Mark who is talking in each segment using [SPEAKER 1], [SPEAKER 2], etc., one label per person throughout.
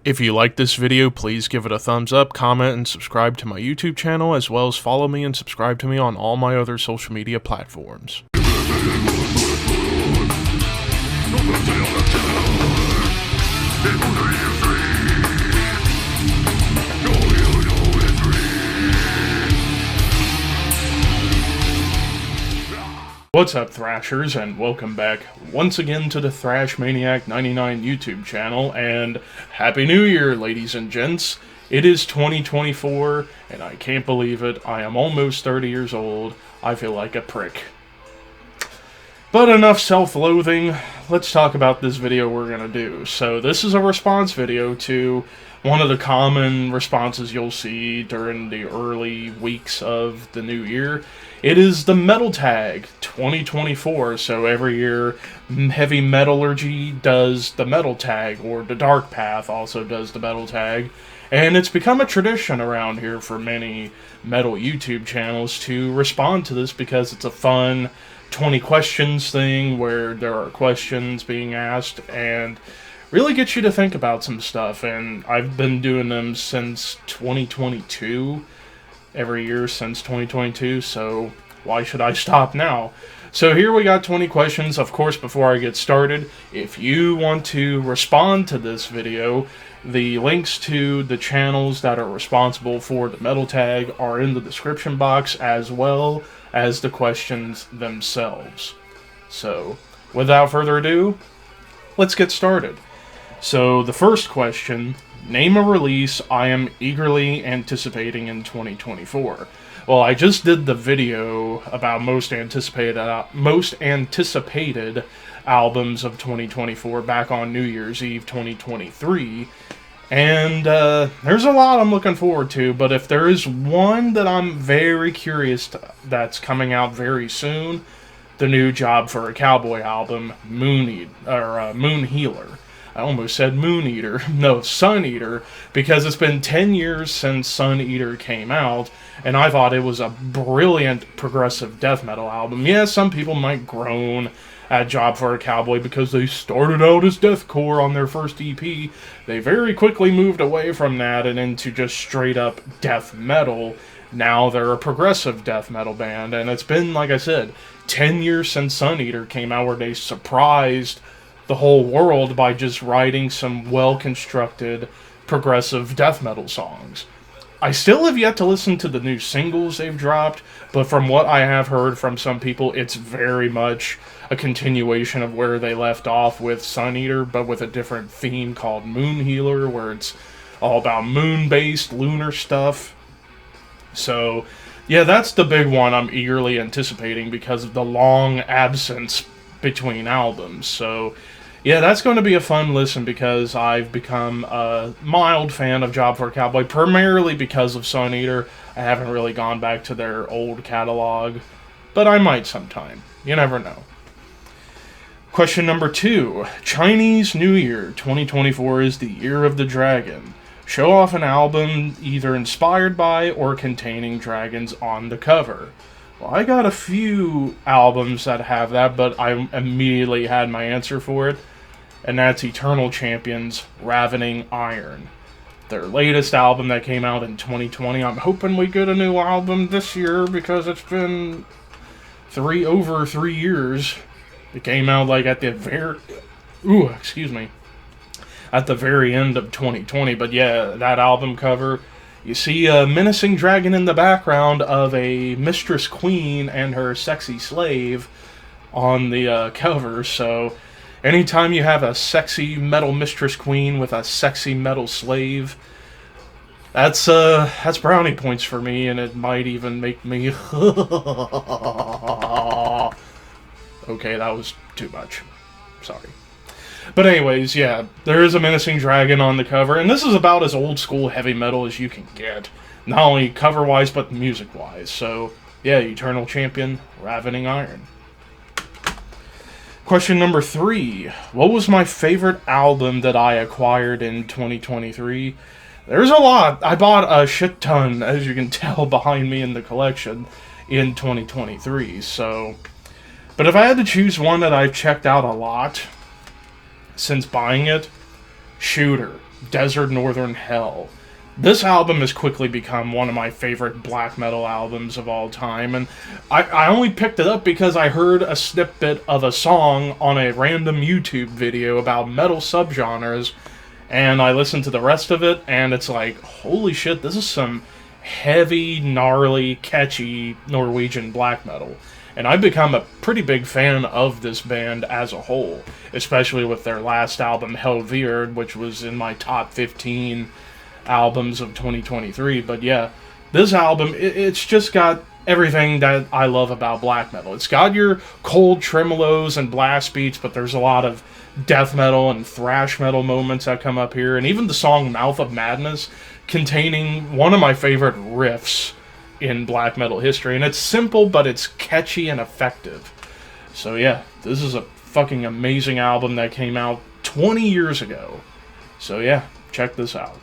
[SPEAKER 1] If you like this video, please give it a thumbs up, comment, and subscribe to my YouTube channel, as well as follow me and subscribe to me on all my other social media platforms. What's up, Thrashers, and welcome back once again to the Thrash Maniac 99 YouTube channel, and Happy New Year, ladies and gents. It is 2024, and I can't believe it. I am almost 30 years old. I feel like a prick. But enough self-loathing. Let's talk about this video we're gonna do. So this is a response video to one of the common responses you'll see during the early weeks of the new year. It is the Metal Tag 2024, so every year Heavy Metallurgy does the Metal Tag, or the Dark Path also does the Metal Tag, and it's become a tradition around here for many metal YouTube channels to respond to this because it's a fun 20 questions thing where there are questions being asked and really gets you to think about some stuff. And I've been doing them since 2022, every year since 2022, so why should I stop now? So here we got 20 questions. Of course, before I get started, if you want to respond to this video, the links to the channels that are responsible for the Metal Tag are in the description box, as well as the questions themselves. So, without further ado, let's get started. So, the first question: name a release I am eagerly anticipating in 2024. Well, I just did the video about most anticipated albums of 2024 back on New Year's Eve 2023, and there's a lot I'm looking forward to, but if there is one that I'm very curious that's coming out very soon, the new Job for a Cowboy album, Moon Healer. I almost said Moon Eater. No, Sun Eater, because it's been 10 years since Sun Eater came out, and I thought it was a brilliant progressive death metal album. Yeah, some people might groan at Job for a Cowboy because they started out as deathcore on their first EP. They very quickly moved away from that and into just straight up death metal. Now they're a progressive death metal band, and it's been, like I said, 10 years since Sun Eater came out, where they surprised the whole world by just writing some well-constructed progressive death metal songs. I still have yet to listen to the new singles they've dropped, but from what I have heard from some people, it's very much a continuation of where they left off with Sun Eater, but with a different theme called Moon Healer, where it's all about moon-based lunar stuff. So, yeah, that's the big one I'm eagerly anticipating because of the long absence between albums. So, yeah, that's going to be a fun listen because I've become a mild fan of Job for a Cowboy, primarily because of Sun Eater. I haven't really gone back to their old catalog, but I might sometime. You never know. Question number 2. Chinese New Year 2024 is the Year of the Dragon. Show off an album either inspired by or containing dragons on the cover. Well, I got a few albums that have that, but I immediately had my answer for it, and that's Eternal Champions' Ravening Iron. Their latest album that came out in 2020. I'm hoping we get a new album this year because it's been over 3 years. It came out like at the at the very end of 2020, but yeah, that album cover, you see a menacing dragon in the background of a mistress queen and her sexy slave on the cover. So anytime you have a sexy metal mistress queen with a sexy metal slave, that's brownie points for me, and it might even make me okay, that was too much. Sorry. But anyways, yeah, there is a menacing dragon on the cover, and this is about as old school heavy metal as you can get. Not only cover-wise, but music-wise. So, yeah, Eternal Champion, Ravening Iron. Question number 3. What was my favorite album that I acquired in 2023? There's a lot. I bought a shit ton, as you can tell behind me in the collection, in 2023, so... But if I had to choose one that I've checked out a lot since buying it, Shooter. Desert Northern Hell. This album has quickly become one of my favorite black metal albums of all time, and I only picked it up because I heard a snippet of a song on a random YouTube video about metal subgenres, and I listened to the rest of it, and it's like, holy shit, this is some heavy, gnarly, catchy Norwegian black metal. And I've become a pretty big fan of this band as a whole, especially with their last album, Helveard, which was in my top 15 albums of 2023. But yeah, this album, it's just got everything that I love about black metal. It's got your cold tremolos and blast beats, but there's a lot of death metal and thrash metal moments that come up here, and even the song Mouth of Madness, containing one of my favorite riffs in black metal history. And it's simple, but it's catchy and effective. So yeah, this is a fucking amazing album that came out 20 years ago. So yeah, check this out.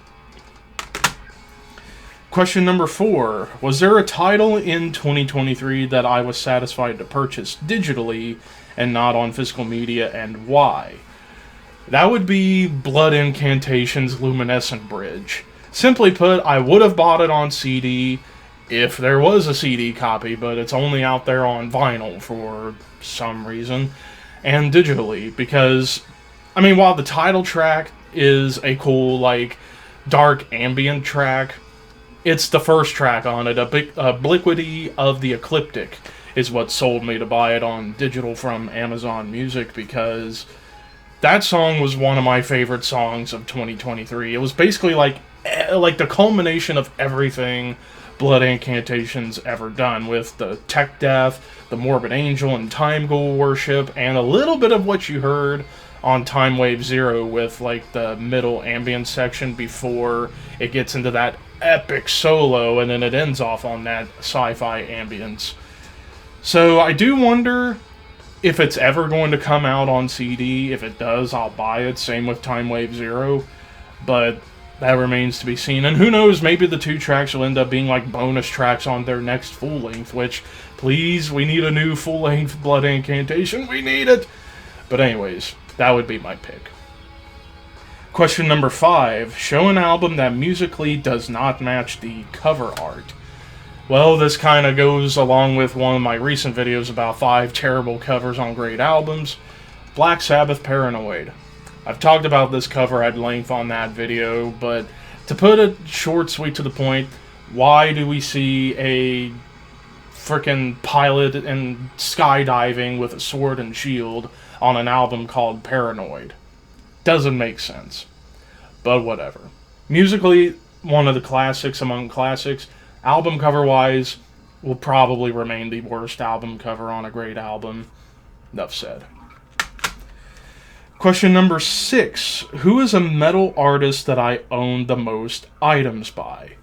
[SPEAKER 1] Question number 4. Was there a title in 2023 that I was satisfied to purchase digitally and not on physical media, and why? That would be Blood Incantations' Luminescent Bridge. Simply put, I would have bought it on CD if there was a CD copy, but it's only out there on vinyl for some reason, and digitally, because, I mean, while the title track is a cool, like, dark ambient track, it's the first track on it. Obliquity of the Ecliptic is what sold me to buy it on digital from Amazon Music, because that song was one of my favorite songs of 2023. It was basically like the culmination of everything Blood Incantations ever done, with the tech death, the Morbid Angel, and Time Ghoul worship, and a little bit of what you heard on Time Wave Zero with like the middle ambient section before it gets into that epic solo, and then it ends off on that sci-fi ambience. So I do wonder if it's ever going to come out on CD. If it does, I'll buy it. Same with Time Wave Zero. But that remains to be seen. And who knows, maybe the 2 tracks will end up being like bonus tracks on their next full length, which, please, we need a new full length Blood Incantation. We need it! But anyways, that would be my pick. Question number 5. Show an album that musically does not match the cover art. Well, this kind of goes along with one of my recent videos about 5 terrible covers on great albums. Black Sabbath Paranoid. I've talked about this cover at length on that video, but to put it short, sweet, to the point, why do we see a frickin' pilot and skydiving with a sword and shield on an album called Paranoid? Doesn't make sense. But whatever. Musically, one of the classics among classics. Album cover-wise, will probably remain the worst album cover on a great album. Enough said. Question number 6. Who is a metal artist that I own the most items by?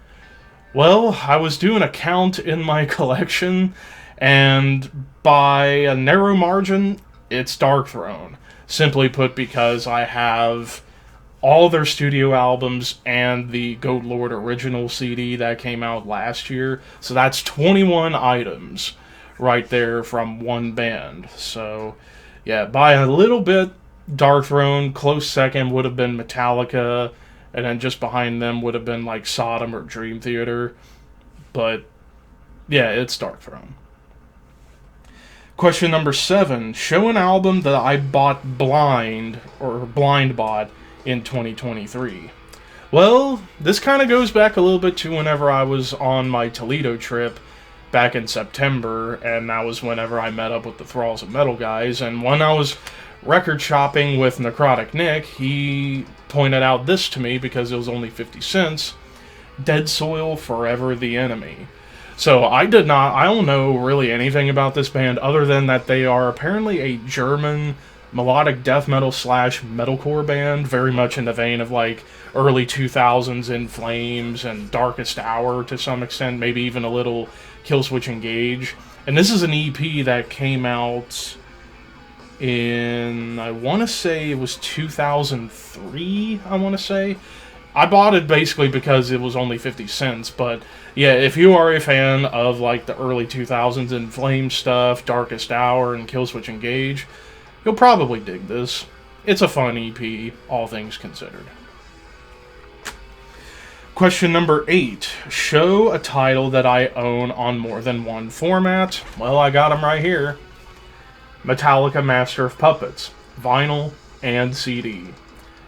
[SPEAKER 1] Well, I was doing a count in my collection, and by a narrow margin, it's Darkthrone. Simply put, because I have all their studio albums and the Goat Lord original CD that came out last year. So that's 21 items right there from one band. So, yeah, by a little bit, Darkthrone. Close second would have been Metallica, and then just behind them would have been like Sodom or Dream Theater. But, yeah, it's Darkthrone. Question number 7. Show an album that I bought blind bought in 2023. Well, this kind of goes back a little bit to whenever I was on my Toledo trip back in September, and that was whenever I met up with the Thralls of Metal guys, and when I was record shopping with Necrotic Nick, he pointed out this to me because it was only 50 cents, Dead Soil, Forever the Enemy. So I don't know really anything about this band other than that they are apparently a German melodic death metal / metalcore band, very much in the vein of like early 2000s In Flames and Darkest Hour to some extent, maybe even a little Killswitch Engage. And this is an EP that came out in, I want to say it was 2003, I want to say. I bought it basically because it was only 50 cents, but yeah, if you are a fan of like the early 2000s In Flames stuff, Darkest Hour, and Killswitch Engage, you'll probably dig this. It's a fun EP, all things considered. Question number 8. Show a title that I own on more than one format. Well, I got them right here. Metallica Master of Puppets. Vinyl and CD.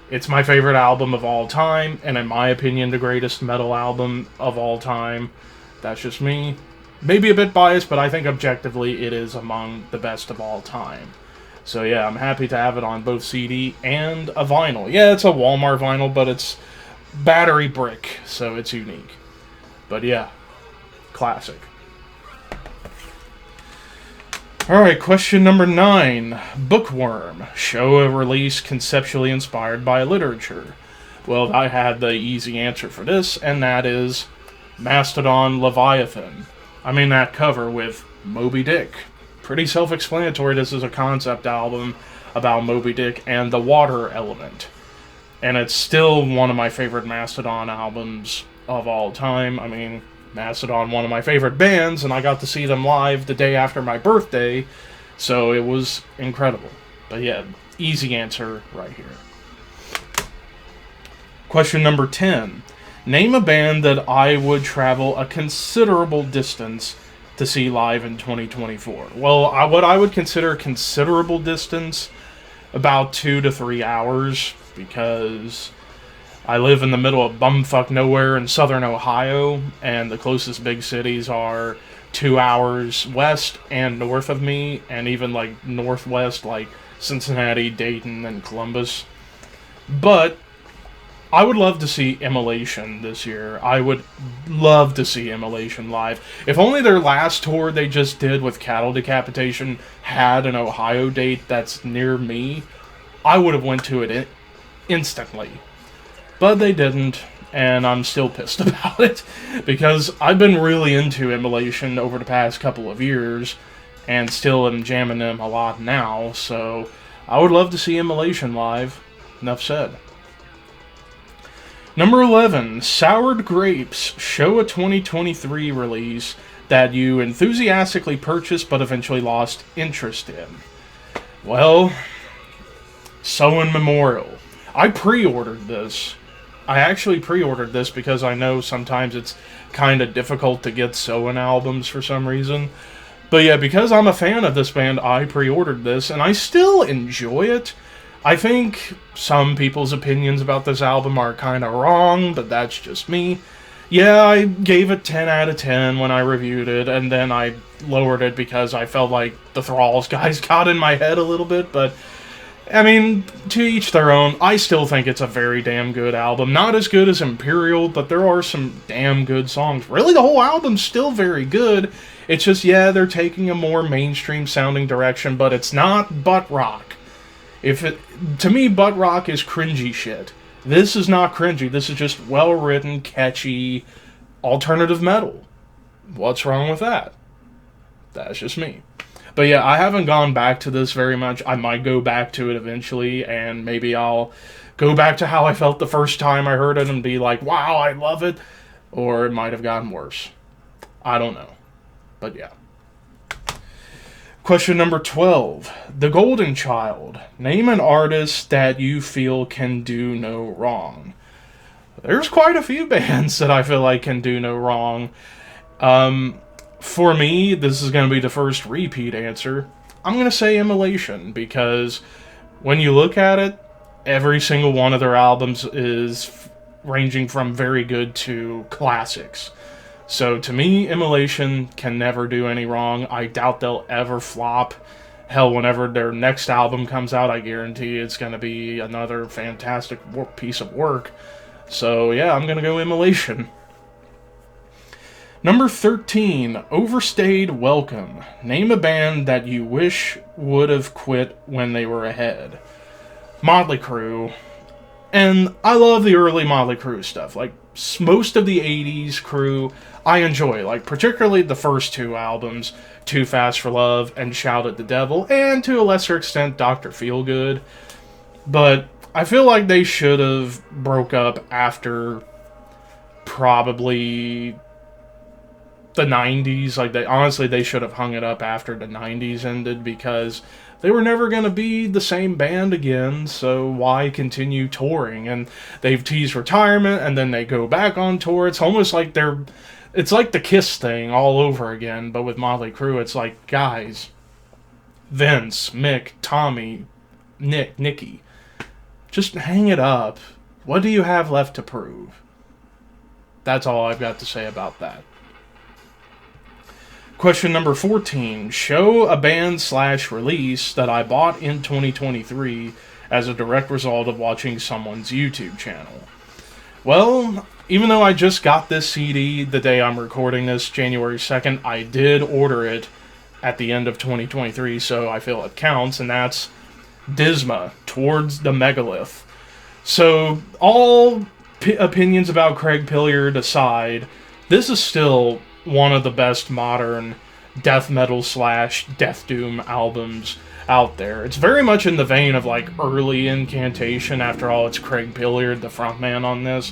[SPEAKER 1] It's my favorite album of all time, and in my opinion, the greatest metal album of all time. That's just me. Maybe a bit biased, but I think objectively it is among the best of all time. So yeah, I'm happy to have it on both CD and a vinyl. Yeah, it's a Walmart vinyl, but it's battery brick, so it's unique. But yeah, classic. Alright, question number 9. Bookworm. Show a release conceptually inspired by literature. Well, I had the easy answer for this, and that is Mastodon Leviathan. I mean, that cover with Moby Dick. Pretty self-explanatory. This is a concept album about Moby Dick and the water element. And it's still one of my favorite Mastodon albums of all time. I mean, Mascot, one of my favorite bands, and I got to see them live the day after my birthday, so it was incredible. But yeah, easy answer right here. Question number 10. Name a band that I would travel a considerable distance to see live in 2024. Well, what I would consider a considerable distance, about 2 to 3 hours, because I live in the middle of bumfuck nowhere in southern Ohio, and the closest big cities are 2 hours west and north of me, and even like northwest, like Cincinnati, Dayton, and Columbus. But I would love to see Emulation this year. I would love to see Emulation live. If only their last tour they just did with Cattle Decapitation had an Ohio date that's near me, I would have went to it instantly. But they didn't, and I'm still pissed about it, because I've been really into Emulation over the past couple of years, and still am jamming them a lot now, so I would love to see Emulation live. Enough said. Number 11, Soured Grapes. Show a 2023 release that you enthusiastically purchased but eventually lost interest in. Well, Soen Memorial. I pre-ordered this. I actually pre-ordered this because I know sometimes it's kind of difficult to get Soen albums for some reason. But yeah, because I'm a fan of this band, I pre-ordered this, and I still enjoy it. I think some people's opinions about this album are kind of wrong, but that's just me. Yeah, I gave it 10 out of 10 when I reviewed it, and then I lowered it because I felt like the Thralls guys got in my head a little bit, but I mean, to each their own. I still think it's a very damn good album. Not as good as Imperial, but there are some damn good songs. Really, the whole album's still very good. It's just, yeah, they're taking a more mainstream sounding direction, but it's not butt rock. To me, butt rock is cringy shit. This is not cringy. This is just well-written, catchy, alternative metal. What's wrong with that? That's just me. But yeah, I haven't gone back to this very much. I might go back to it eventually, and maybe I'll go back to how I felt the first time I heard it and be like, wow, I love it. Or it might have gotten worse. I don't know. But yeah. Question number 12. The Golden Child. Name an artist that you feel can do no wrong. There's quite a few bands that I feel like can do no wrong. For me, this is going to be the first repeat answer. I'm going to say Emulation, because when you look at it, every single one of their albums is ranging from very good to classics. So to me, Emulation can never do any wrong. I doubt they'll ever flop. Hell, whenever their next album comes out, I guarantee it's going to be another fantastic piece of work. So yeah, I'm going to go Emulation. Number 13, Overstayed Welcome. Name a band that you wish would have quit when they were ahead. Motley Crue. And I love the early Motley Crue stuff. Like, most of the 80s Crue, I enjoy. Like, particularly the first two albums, Too Fast for Love and Shout at the Devil, and to a lesser extent, Dr. Feelgood. But I feel like they should have broke up after probably the 90s. Like, they should have hung it up after the 90s ended, because they were never going to be the same band again, so why continue touring? And they've teased retirement, and then they go back on tour. It's almost like it's like the Kiss thing all over again, but with Motley Crue. It's like, guys, Vince, Mick, Tommy, Nicky, just hang it up. What do you have left to prove? That's all I've got to say about that. Question number 14. Show a band/release that I bought in 2023 as a direct result of watching someone's YouTube channel. Well, even though I just got this CD the day I'm recording this, January 2nd, I did order it at the end of 2023, so I feel it counts, and that's Disma, Towards the Megalith. So, all opinions about Craig Pilliard aside, this is still one of the best modern death metal / death doom albums out there. It's very much in the vein of like early Incantation. After all, it's Craig Pilliard, the frontman on this.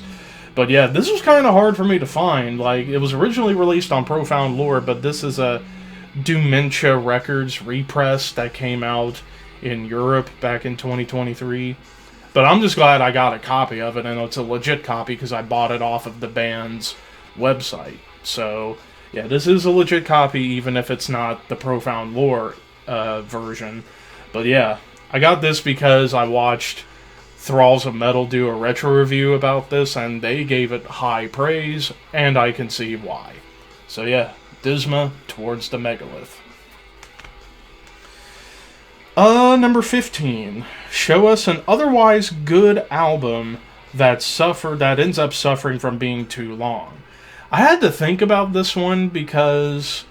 [SPEAKER 1] But yeah, this was kind of hard for me to find. Like, it was originally released on Profound Lore, but this is a Dementia Records repress that came out in Europe back in 2023. But I'm just glad I got a copy of it, and it's a legit copy because I bought it off of the band's website. So, yeah, this is a legit copy, even if it's not the Profound Lore version. But yeah, I got this because I watched Thralls of Metal do a retro review about this, and they gave it high praise, and I can see why. So yeah, Disma, Towards the Megalith. Number 15. Show us an otherwise good album that ends up suffering from being too long. I had to think about this one because,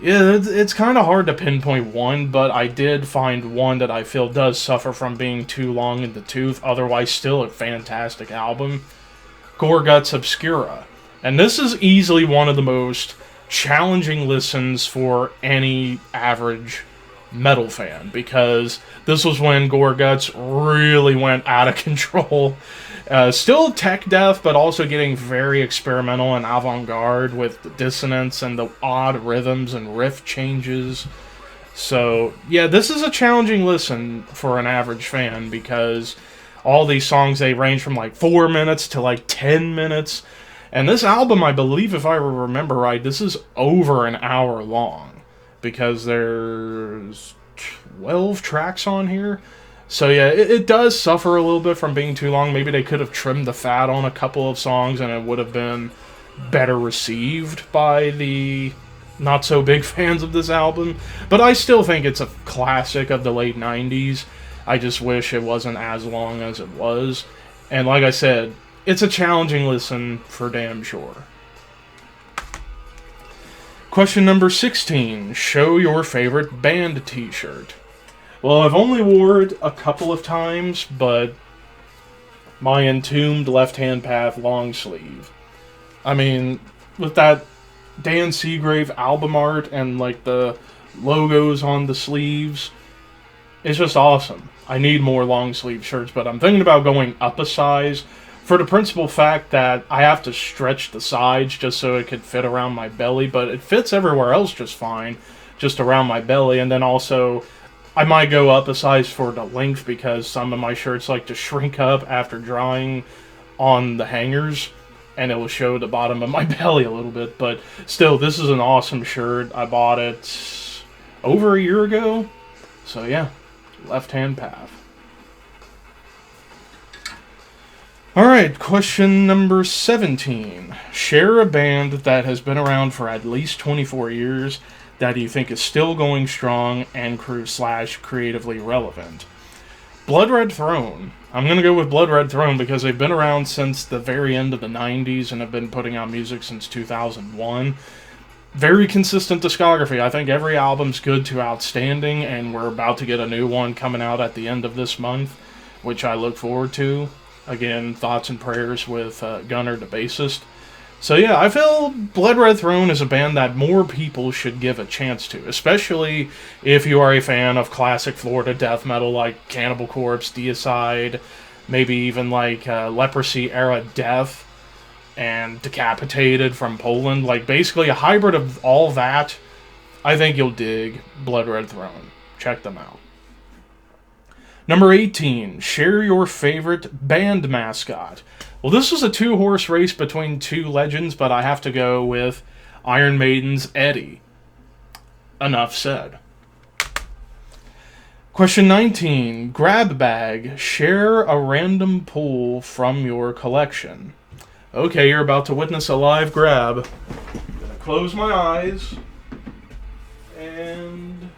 [SPEAKER 1] yeah, it's kind of hard to pinpoint one, but I did find one that I feel does suffer from being too long in the tooth, otherwise still a fantastic album. Gorguts Obscura. And this is easily one of the most challenging listens for any average metal fan, because this was when Gorguts really went out of control. Still tech death, but also getting very experimental and avant-garde with the dissonance and the odd rhythms and riff changes. So, yeah, this is a challenging listen for an average fan, because all these songs, they range from like 4 minutes to like 10 minutes. And this album, I believe, if I remember right, this is over an hour long, because there's 12 tracks on here. So yeah, it does suffer a little bit from being too long. Maybe they could have trimmed the fat on a couple of songs and it would have been better received by the not-so-big fans of this album. But I still think it's a classic of the late 90s. I just wish it wasn't as long as it was. And like I said, it's a challenging listen for damn sure. Question number 16. Show your favorite band t-shirt. Well, I've only wore it a couple of times, but my Entombed Left Hand Path long sleeve. I mean, with that Dan Seagrave album art and like the logos on the sleeves, it's just awesome. I need more long sleeve shirts, but I'm thinking about going up a size for the principal fact that I have to stretch the sides just so it could fit around my belly, but it fits everywhere else just fine, just around my belly. And then also, I might go up a size for the length, because some of my shirts like to shrink up after drying on the hangers, and it will show the bottom of my belly a little bit. But still, this is an awesome shirt. I bought it over a year ago. So yeah, Left Hand Path. Alright, question number 17. Share a band that has been around for at least 24 years that you think is still going strong and creatively relevant. Blood Red Throne. I'm going to go with Blood Red Throne because they've been around since the very end of the 90s and have been putting out music since 2001. Very consistent discography. I think every album's good to outstanding, and we're about to get a new one coming out at the end of this month, which I look forward to. Again, thoughts and prayers with Gunnar, the bassist. So yeah, I feel Blood Red Throne is a band that more people should give a chance to, especially if you are a fan of classic Florida death metal like Cannibal Corpse, Deicide, maybe even like Leprosy-era Death, and Decapitated from Poland. Like, basically a hybrid of all that. I think you'll dig Blood Red Throne. Check them out. Number 18, share your favorite band mascot. Well, this was a two-horse race between two legends, but I have to go with Iron Maiden's Eddie. Enough said. Question 19, grab bag. Share a random pull from your collection. Okay, you're about to witness a live grab. I'm gonna close my eyes. And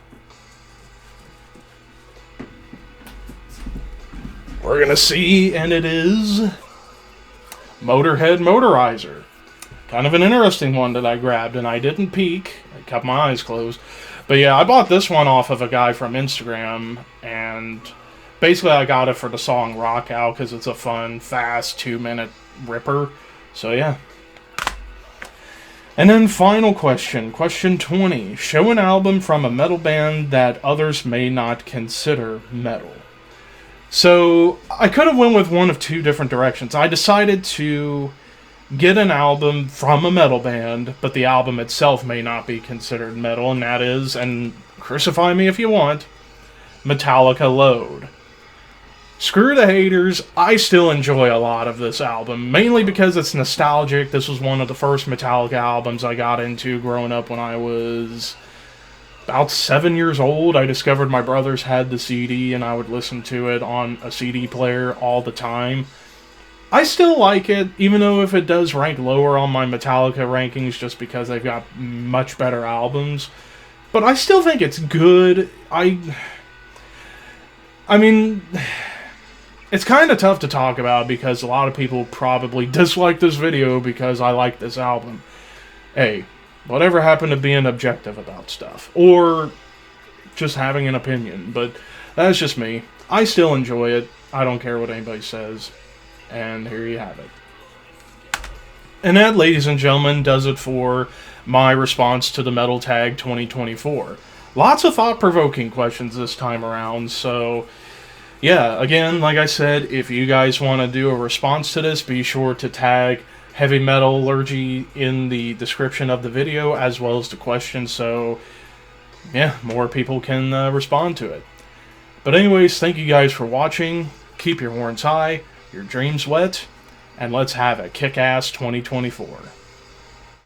[SPEAKER 1] we're gonna see, and it is Motorhead Motorizer. Kind of an interesting one that I grabbed, and I didn't peek. I kept my eyes closed. But yeah, I bought this one off of a guy from Instagram, and basically I got it for the song Rock Out because it's a fun, fast, 2-minute ripper. So yeah. And then final question, question 20. Show an album from a metal band that others may not consider metal. So I could have went with one of two different directions. I decided to get an album from a metal band, but the album itself may not be considered metal, and that is, and crucify me if you want, Metallica Load. Screw the haters, I still enjoy a lot of this album, mainly because it's nostalgic. This was one of the first Metallica albums I got into growing up when I was about 7 years old. I discovered my brothers had the CD, and I would listen to it on a CD player all the time. I still like it, even though if it does rank lower on my Metallica rankings just because they've got much better albums. But I still think it's good. I mean, it's kind of tough to talk about because a lot of people probably dislike this video because I like this album. Hey, whatever happened to being objective about stuff? Or just having an opinion. But that's just me. I still enjoy it. I don't care what anybody says. And here you have it. And that, ladies and gentlemen, does it for my response to the Metal Tag 2024. Lots of thought-provoking questions this time around, so yeah, again, like I said, if you guys want to do a response to this, be sure to tag Heavy Metallurgy in the description of the video, as well as the question, so yeah, more people can respond to it. But anyways, thank you guys for watching. Keep your horns high, your dreams wet, and let's have a kick-ass 2024.